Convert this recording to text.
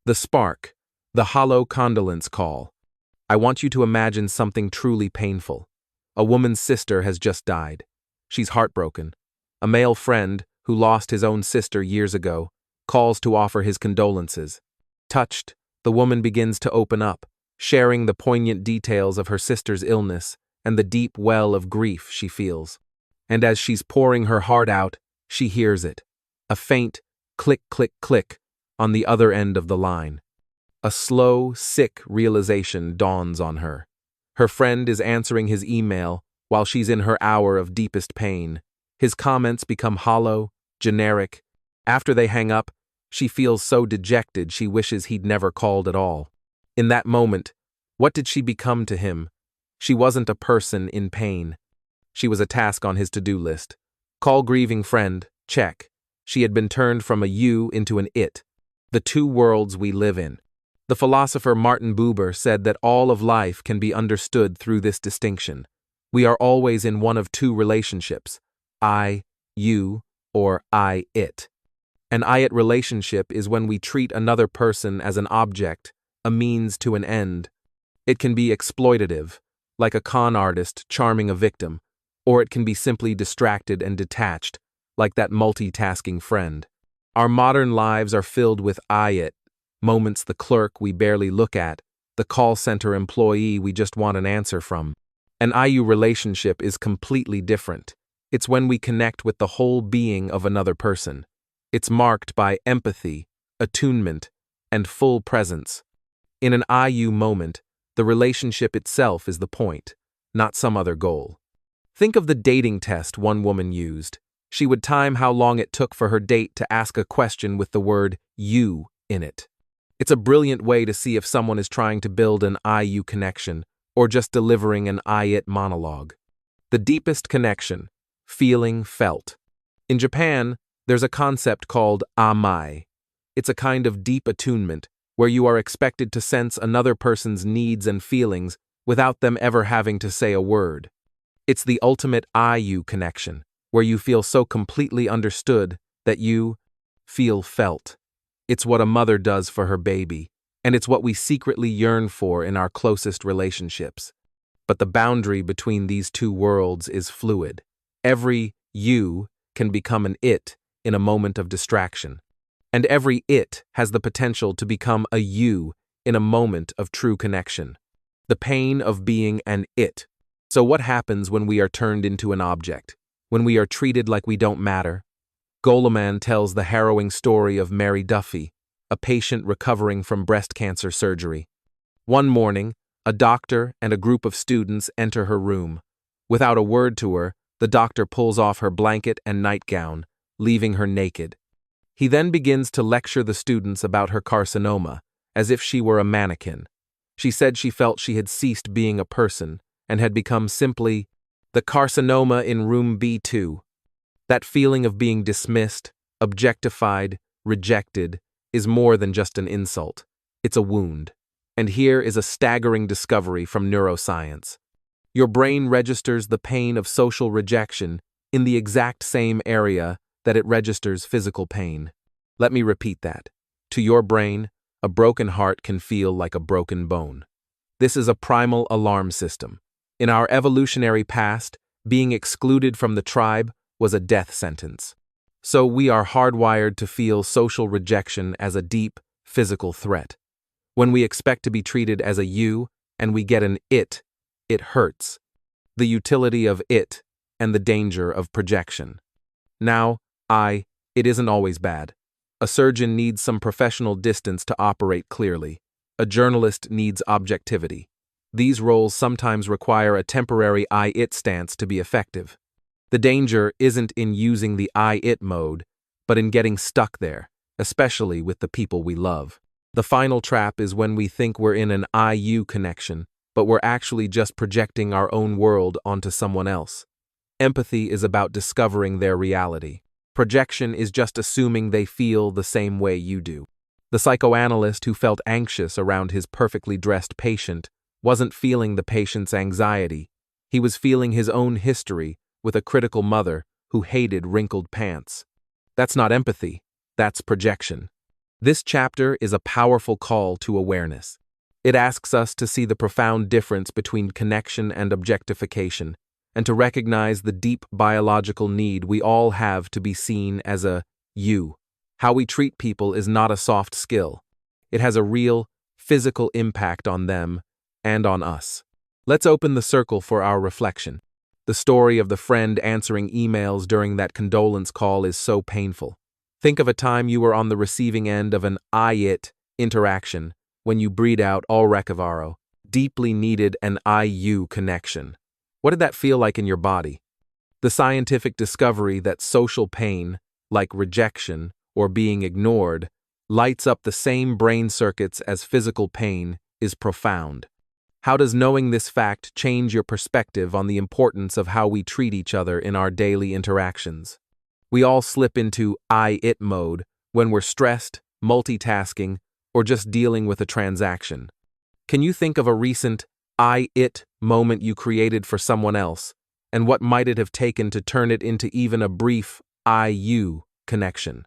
The spark, the hollow condolence call. I want you to imagine something truly painful. A woman's sister has just died. She's heartbroken. A male friend, who lost his own sister years ago, calls to offer his condolences. Touched, the woman begins to open up, sharing the poignant details of her sister's illness and the deep well of grief she feels. And as she's pouring her heart out, she hears it. A faint click, click, click on the other end of the line. A slow, sick realization dawns on her. Her friend is answering his email while she's in her hour of deepest pain. His comments become hollow, generic. After they hang up, she feels so dejected she wishes he'd never called at all. In that moment, what did she become to him? She wasn't a person in pain. She was a task on his to-do list. Call grieving friend, check. She had been turned from a you into an it. The two worlds we live in. The philosopher Martin Buber said that all of life can be understood through this distinction. We are always in one of two relationships, I, you, or I, it. An I-it relationship is when we treat another person as an object, a means to an end. It can be exploitative, like a con artist charming a victim, or it can be simply distracted and detached, like that multitasking friend. Our modern lives are filled with I-it, moments the clerk we barely look at, the call center employee we just want an answer from. An I-you relationship is completely different. It's when we connect with the whole being of another person. It's marked by empathy, attunement, and full presence. In an I-you moment, the relationship itself is the point, not some other goal. Think of the dating test one woman used. She would time how long it took for her date to ask a question with the word you in it. It's a brilliant way to see if someone is trying to build an I-you connection or just delivering an I-it monologue. The deepest connection, feeling felt. In Japan, there's a concept called amai. It's a kind of deep attunement where you are expected to sense another person's needs and feelings without them ever having to say a word. It's the ultimate I-you connection, where you feel so completely understood that you feel felt. It's what a mother does for her baby, and it's what we secretly yearn for in our closest relationships. But the boundary between these two worlds is fluid. Every you can become an it in a moment of distraction. And every it has the potential to become a you in a moment of true connection. The pain of being an it. So what happens when we are turned into an object? When we are treated like we don't matter? Goleman tells the harrowing story of Mary Duffy, a patient recovering from breast cancer surgery. One morning, a doctor and a group of students enter her room. Without a word to her, the doctor pulls off her blanket and nightgown, leaving her naked. He then begins to lecture the students about her carcinoma, as if she were a mannequin. She said she felt she had ceased being a person and had become simply the carcinoma in room B2. That feeling of being dismissed, objectified, rejected, is more than just an insult. It's a wound. And here is a staggering discovery from neuroscience. Your brain registers the pain of social rejection in the exact same area that it registers physical pain. Let me repeat that. To your brain, a broken heart can feel like a broken bone. This is a primal alarm system. In our evolutionary past, being excluded from the tribe was a death sentence. So we are hardwired to feel social rejection as a deep, physical threat. When we expect to be treated as a you and we get an it hurts. The utility of it and the danger of projection. Now, it isn't always bad. A surgeon needs some professional distance to operate clearly. A journalist needs objectivity. These roles sometimes require a temporary I-it stance to be effective. The danger isn't in using the I-it mode, but in getting stuck there, especially with the people we love. The final trap is when we think we're in an I-you connection, but we're actually just projecting our own world onto someone else. Empathy is about discovering their reality. Projection is just assuming they feel the same way you do. The psychoanalyst who felt anxious around his perfectly dressed patient wasn't feeling the patient's anxiety. He was feeling his own history with a critical mother who hated wrinkled pants. That's not empathy, that's projection. This chapter is a powerful call to awareness. It asks us to see the profound difference between connection and objectification, and to recognize the deep biological need we all have to be seen as a you. How we treat people is not a soft skill. It has a real, physical impact on them and on us. Let's open the circle for our reflection. The story of the friend answering emails during that condolence call is so painful. Think of a time you were on the receiving end of an I-it interaction when you breathe out "All recavaro," deeply needed an I-you connection. What did that feel like in your body? The scientific discovery that social pain, like rejection or being ignored, lights up the same brain circuits as physical pain is profound. How does knowing this fact change your perspective on the importance of how we treat each other in our daily interactions? We all slip into I-it mode when we're stressed, multitasking, or just dealing with a transaction. Can you think of a recent I-it moment you created for someone else, and what might it have taken to turn it into even a brief I-you connection?